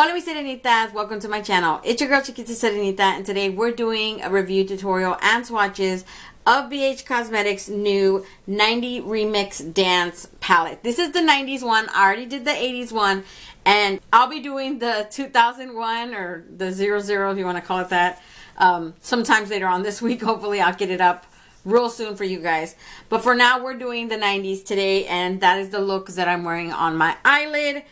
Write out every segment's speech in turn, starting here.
Hola mis serenitas, welcome to my channel. It's your girl Chiquita Serenita, and today we're doing a review tutorial and swatches of BH Cosmetics' new 90 Remix Dance Palette. This is the 90s one. I already did the 80s one, and I'll be doing the 2001 or the 00 if you want to call it that sometimes later on this week. Hopefully I'll get it up real soon for you guys. But for now, we're doing the 90s today, and that is the look that I'm wearing on my eyelid.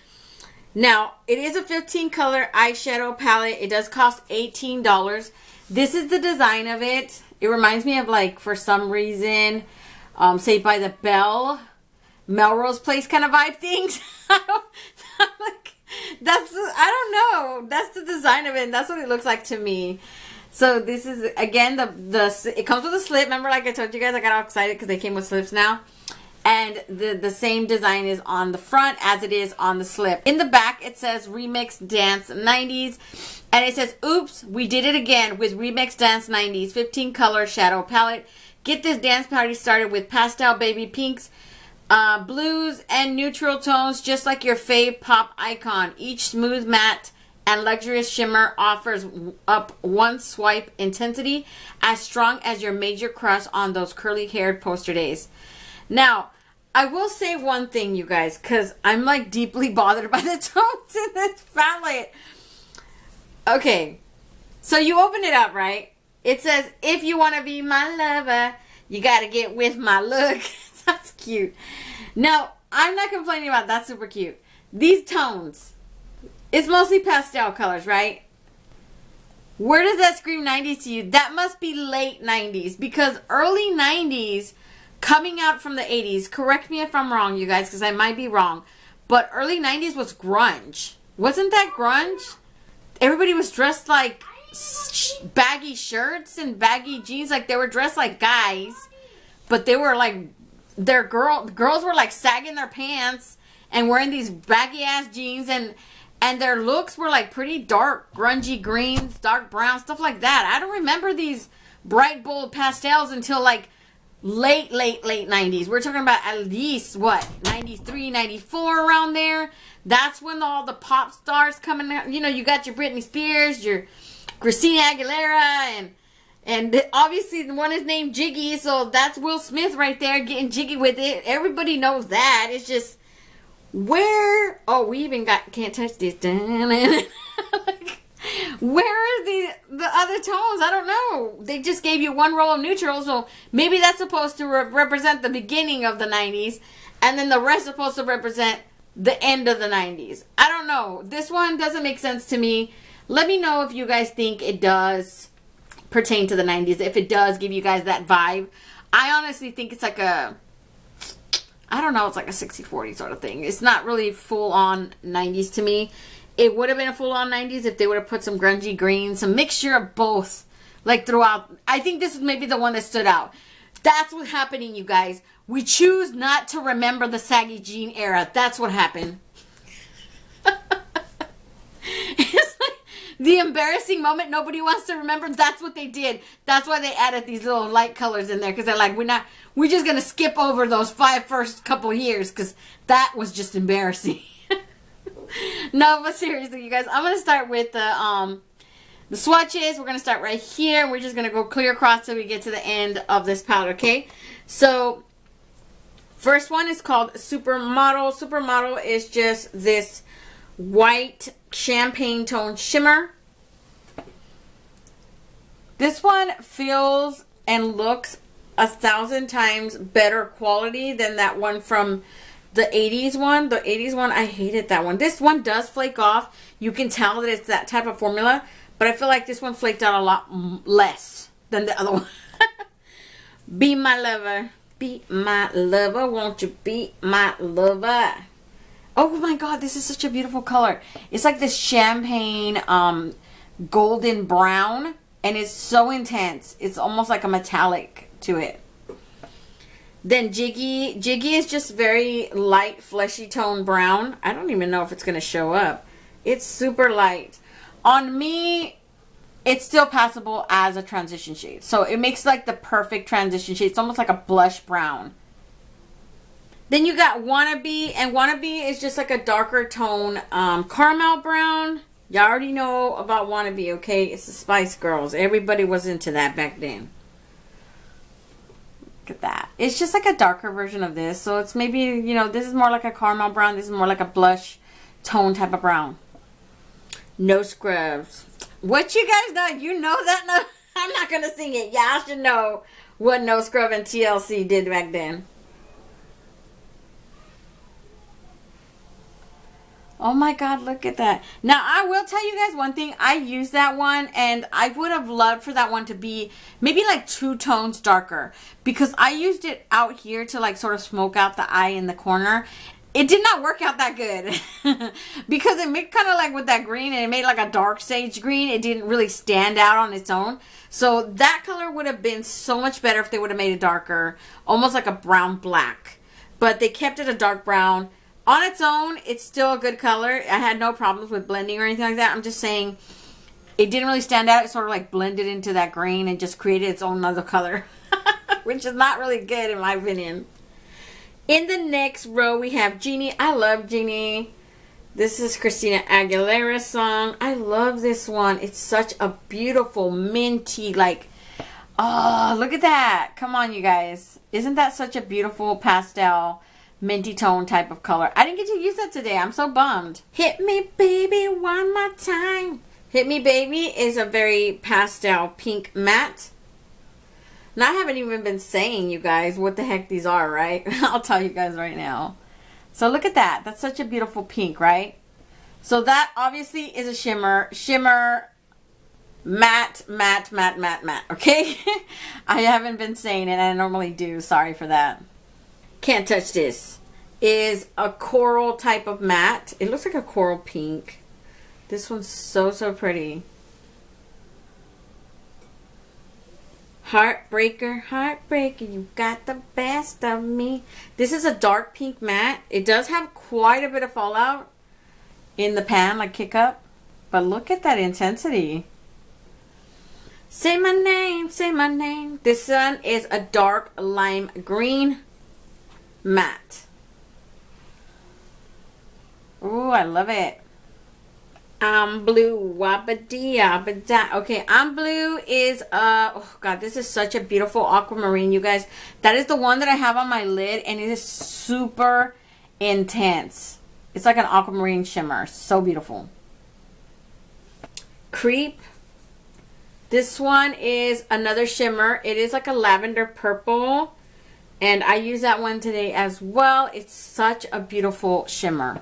Now, it is a 15 color eyeshadow palette. It does cost $18. This is the design of it. It reminds me of, like, for some reason, Saved by the Bell, Melrose Place kind of vibe things. I don't know. That's the design of it, and that's what it looks like to me. So this is, again, it comes with a slip. Remember, like I told you guys, I got all excited because they came with slips now. And the same design is on the front as it is on the slip. In the back, it says Remix Dance 90s. And it says, oops, we did it again with Remix Dance 90s 15 color shadow palette. Get this dance party started with pastel baby pinks, blues, and neutral tones, just like your fave pop icon. Each smooth matte and luxurious shimmer offers up one swipe intensity as strong as your major crush on those curly-haired poster days. Now, I will say one thing, you guys, because I'm, like, deeply bothered by the tones in this palette. Okay, so you open it up, right? It says, if you want to be my lover, you got to get with my look. That's cute. Now, I'm not complaining about that. Super cute. These tones, it's mostly pastel colors, right? Where does that scream 90s to you? That must be late 90s, because early 90s... coming out from the 80s, correct me if I'm wrong, you guys, because I might be wrong, but early 90s was grunge. Wasn't that grunge? Everybody was dressed like baggy shirts and baggy jeans, like they were dressed like guys, but they were like, girls were like sagging their pants and wearing these baggy ass jeans, and their looks were like pretty dark, grungy greens, dark brown, stuff like that. I don't remember these bright, bold pastels until like late 90s. We're talking about at least, what, 93, 94, around there. That's when all the pop stars coming out. You know, you got your Britney Spears, your Christina Aguilera, and obviously the one is named Jiggy, so that's Will Smith right there getting jiggy with it. Everybody knows that. It's just, where, oh, we even got, can't touch this. Like, where are the other tones? I don't know. They just gave you one row of neutrals, so maybe that's supposed to represent the beginning of the 90s, and then the rest is supposed to represent the end of the 90s. I don't know. This one doesn't make sense to me. Let me know if you guys think it does pertain to the 90s, if it does give you guys that vibe. I honestly think it's like a, I don't know, it's like a 60-40 sort of thing. It's not really full-on 90s to me. It would have been a full-on 90s if they would have put some grungy green, some mixture of both, like throughout. I think this is maybe the one that stood out. That's what's happening, you guys. We choose not to remember the saggy jean era. That's what happened. It's like the embarrassing moment nobody wants to remember. That's what they did. That's why they added these little light colors in there, because they're like, we're just going to skip over those first couple years, because that was just embarrassing. No, but seriously, you guys, I'm going to start with the swatches. We're going to start right here. We're just going to go clear across till we get to the end of this palette, okay? So, first one is called Supermodel. Supermodel is just this white champagne tone shimmer. This one feels and looks 1,000 times better quality than that one from the 80s one. The 80s one, I hated that one. This one does flake off. You can tell that it's that type of formula, but I feel like this one flaked out a lot less than the other one. Be my lover. Be my lover. Won't you be my lover? Oh my god, this is such a beautiful color. It's like this champagne golden brown, and it's so intense. It's almost like a metallic to it. Then Jiggy is just very light, fleshy tone brown. I don't even know if it's going to show up. It's super light. On me, it's still passable as a transition shade. So it makes like the perfect transition shade. It's almost like a blush brown. Then you got Wannabe, and Wannabe is just like a darker tone caramel brown. Y'all already know about Wannabe, okay? It's the Spice Girls. Everybody was into that back then. Look at that. It's just like a darker version of this. So it's maybe, you know, this is more like a caramel brown. This is more like a blush tone type of brown. No scrubs. What you guys know? You know that? No, I'm not going to sing it. Y'all should know what No Scrub and TLC did back then. Oh my God, look at that. Now, I will tell you guys one thing. I used that one, and I would have loved for that one to be maybe like 2 tones darker, because I used it out here to like sort of smoke out the eye in the corner. It did not work out that good because it made kind of like with that green, and it made like a dark sage green. It didn't really stand out on its own. So that color would have been so much better if they would have made it darker, almost like a brown black. But they kept it a dark brown. On its own, it's still a good color. I had no problems with blending or anything like that. I'm just saying it didn't really stand out. It sort of like blended into that green and just created its own other color, which is not really good in my opinion. In the next row, we have Genie. I love Genie. This is Christina Aguilera's song. I love this one. It's such a beautiful, minty, like, oh, look at that. Come on, you guys. Isn't that such a beautiful pastel minty tone type of color? I didn't get to use that today. I'm so bummed. Hit Me Baby one more time. Hit Me Baby is a very pastel pink matte. Now, I haven't even been saying, you guys, what the heck these are, right? I'll tell you guys right now. So look at that. That's such a beautiful pink, right? So that obviously is a shimmer. Shimmer, matte, matte, matte, matte, matte. Okay? I haven't been saying it. I normally do. Sorry for that. Can't Touch This is a coral type of matte. It looks like a coral pink. This one's so, so pretty. Heartbreaker, Heartbreaker, you got the best of me. This is a dark pink matte. It does have quite a bit of fallout in the pan, like kick up. But look at that intensity. Say my name, say my name. This one is a dark lime green matte. Ooh, I love it. I'm Blue, wabba-dee, abba-da. Okay, I'm Blue is, oh God, this is such a beautiful aquamarine, you guys. That is the one that I have on my lid, and it is super intense. It's like an aquamarine shimmer. So beautiful. Creep. This one is another shimmer. It is like a lavender purple, and I use that one today as well. It's such a beautiful shimmer.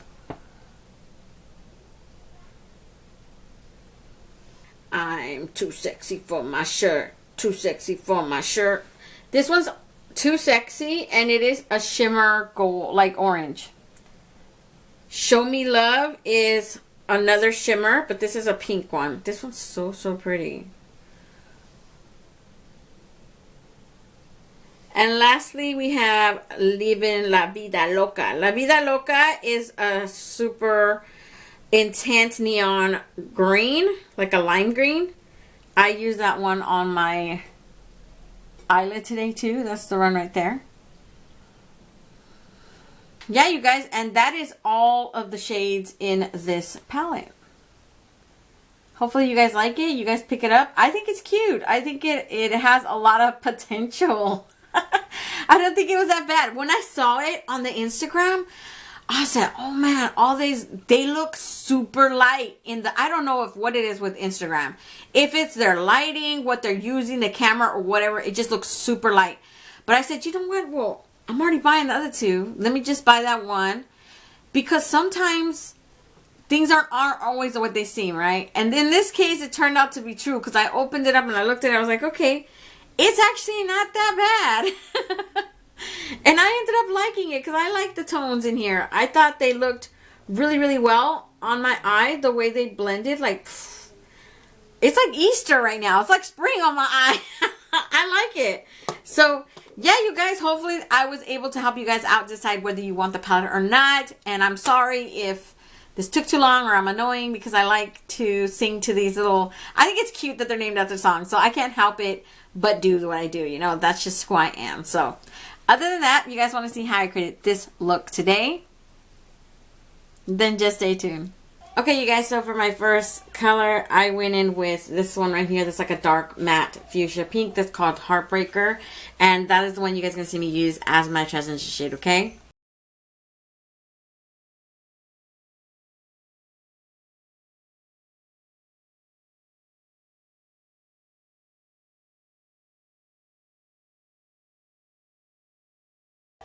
I'm too sexy for my shirt. Too sexy for my shirt. This one's Too Sexy, and it is a shimmer gold, like orange. Show Me Love is another shimmer, but this is a pink one. This one's so, so pretty. And lastly, we have Livin La Vida Loca. La Vida Loca is a super intense neon green, like a lime green. I use that one on my eyelid today too. That's the one right there. Yeah, you guys, and that is all of the shades in this palette. Hopefully you guys like it. You guys pick it up. I think it's cute. I think it has a lot of potential. I don't think it was that bad. When I saw it on the Instagram, I said, oh man, all these, they look super light in the, I don't know if what it is with Instagram. If it's their lighting, what they're using, the camera or whatever, it just looks super light. But I said, you know what? Well, I'm already buying the other two. Let me just buy that one. Because sometimes things aren't always what they seem, right? And in this case, it turned out to be true. Because I opened it up and I looked at it. I was like, okay, it's actually not that bad. And I ended up liking it because I like the tones in here. I thought they looked really, really well on my eye. The way they blended, like, it's like Easter right now. It's like spring on my eye. I like it. So, yeah, you guys, hopefully I was able to help you guys out decide whether you want the palette or not. And I'm sorry if this took too long or I'm annoying because I like to sing to these little, I think it's cute that they're named after songs. So I can't help it but do what I do. You know, that's just who I am. So, other than that, you guys want to see how I created this look today? Then just stay tuned. Okay, you guys, so for my first color, I went in with this one right here. That's like a dark matte fuchsia pink. That's called Heartbreaker. And that is the one you guys are going to see me use as my transition shade, okay?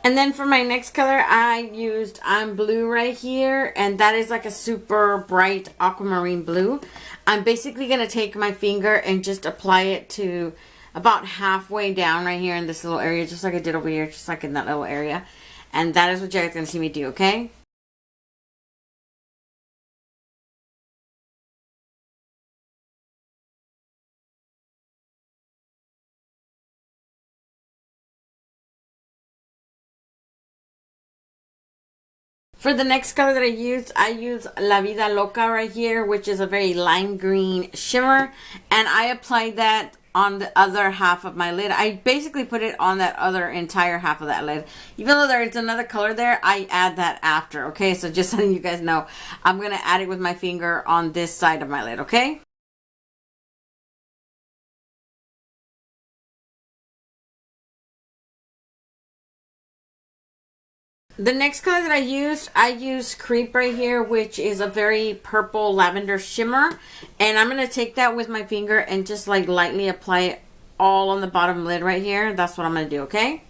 And then for my next color, I used I'm Blue right here. And that is like a super bright aquamarine blue. I'm basically going to take my finger and just apply it to about halfway down right here in this little area. Just like I did over here. Just like in that little area. And that is what you guys are going to see me do, okay? For the next color that I used La Vida Loca right here, which is a very lime green shimmer. And I applied that on the other half of my lid. I basically put it on that other entire half of that lid. Even though there's another color there, I add that after, okay? So just so you guys know, I'm going to add it with my finger on this side of my lid, okay? The next color that I used Creep right here, which is a very purple lavender shimmer. And I'm going to take that with my finger and just like lightly apply it all on the bottom lid right here. That's what I'm going to do, okay?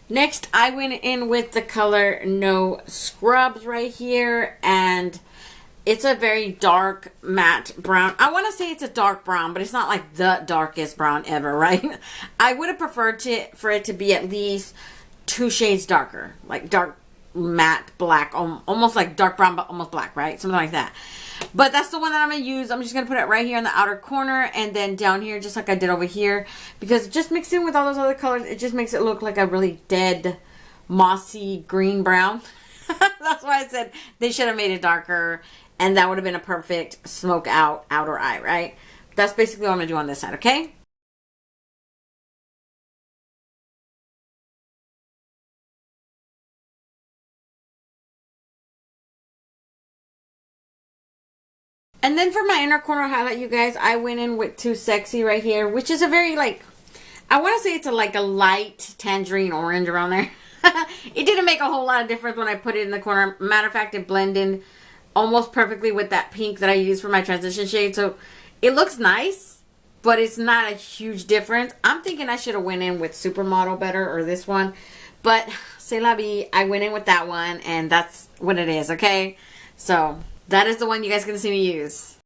Next, I went in with the color No Scrubs right here. And it's a very dark matte brown. I want to say it's a dark brown, but it's not like the darkest brown ever, right? I would have preferred for it to be at least 2 shades darker. Like dark matte black. Almost like dark brown, but almost black, right? Something like that. But that's the one that I'm going to use. I'm just going to put it right here in the outer corner. And then down here, just like I did over here. Because just mixing with all those other colors, it just makes it look like a really dead, mossy green brown. That's why I said they should have made it darker. And that would have been a perfect smoke out outer eye, right? That's basically what I'm going to do on this side, okay? And then for my inner corner highlight, you guys, I went in with Too Sexy right here, which is a very, like, I want to say it's like a light tangerine orange around there. It didn't make a whole lot of difference when I put it in the corner. Matter of fact, it blended almost perfectly with that pink that I used for my transition shade. So it looks nice, but it's not a huge difference. I'm thinking I should have went in with Supermodel better, or this one. But c'est la vie, I went in with that one, and that's what it is, okay? So that is the one you guys are going to see me use.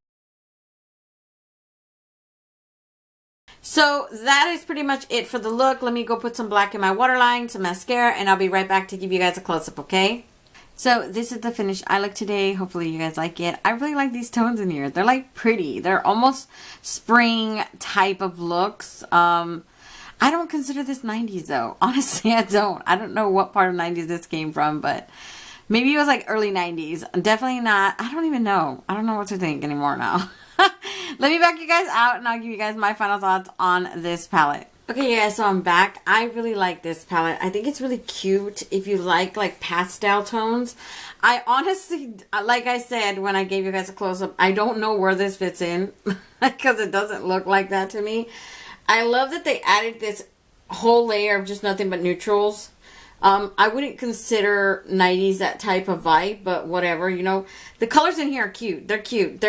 So that is pretty much it for the look. Let me go put some black in my waterline, some mascara, and I'll be right back to give you guys a close-up, okay? So this is the finished eye look today. Hopefully you guys like it. I really like these tones in here. They're like pretty. They're almost spring type of looks. I don't consider this 90s though. Honestly, I don't. I don't know what part of 90s this came from, but maybe it was like early 90s. Definitely not. I don't even know. I don't know what to think anymore now. Let me back you guys out and I'll give you guys my final thoughts on this palette. Okay, yeah, so I'm back. I really like this palette. I think it's really cute if you like pastel tones. I honestly, like I said when I gave you guys a close-up, I don't know where this fits in because it doesn't look like that to me. I love that they added this whole layer of just nothing but neutrals. I wouldn't consider 90s that type of vibe, but whatever, you know. The colors in here are cute. They're cute.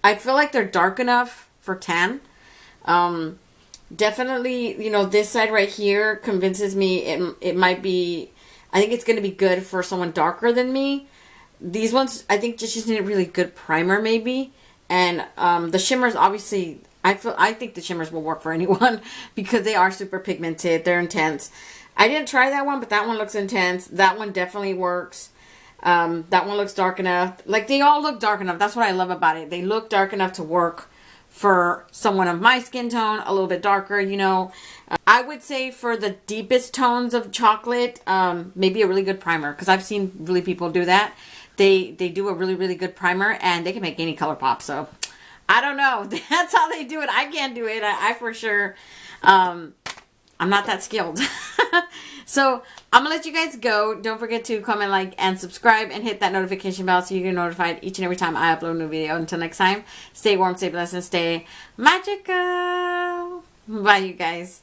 I feel like they're dark enough for tan. Definitely, you know, this side right here convinces me it might be, I think it's going to be good for someone darker than me. These ones, I think just need a really good primer maybe. And the shimmers, obviously, I think the shimmers will work for anyone because they are super pigmented. They're intense. I didn't try that one, but that one looks intense. That one definitely works. That one looks dark enough. Like, they all look dark enough. That's what I love about it. They look dark enough to work for someone of my skin tone, a little bit darker, you know. I would say for the deepest tones of chocolate, maybe a really good primer. Because I've seen really people do that. They do a really, really good primer and they can make any color pop. So, I don't know. That's how they do it. I can't do it. I for sure I'm not that skilled. So I'm going to let you guys go. Don't forget to comment, like, and subscribe, and hit that notification bell so you get notified each and every time I upload a new video. Until next time, stay warm, stay blessed, and stay magical. Bye, you guys.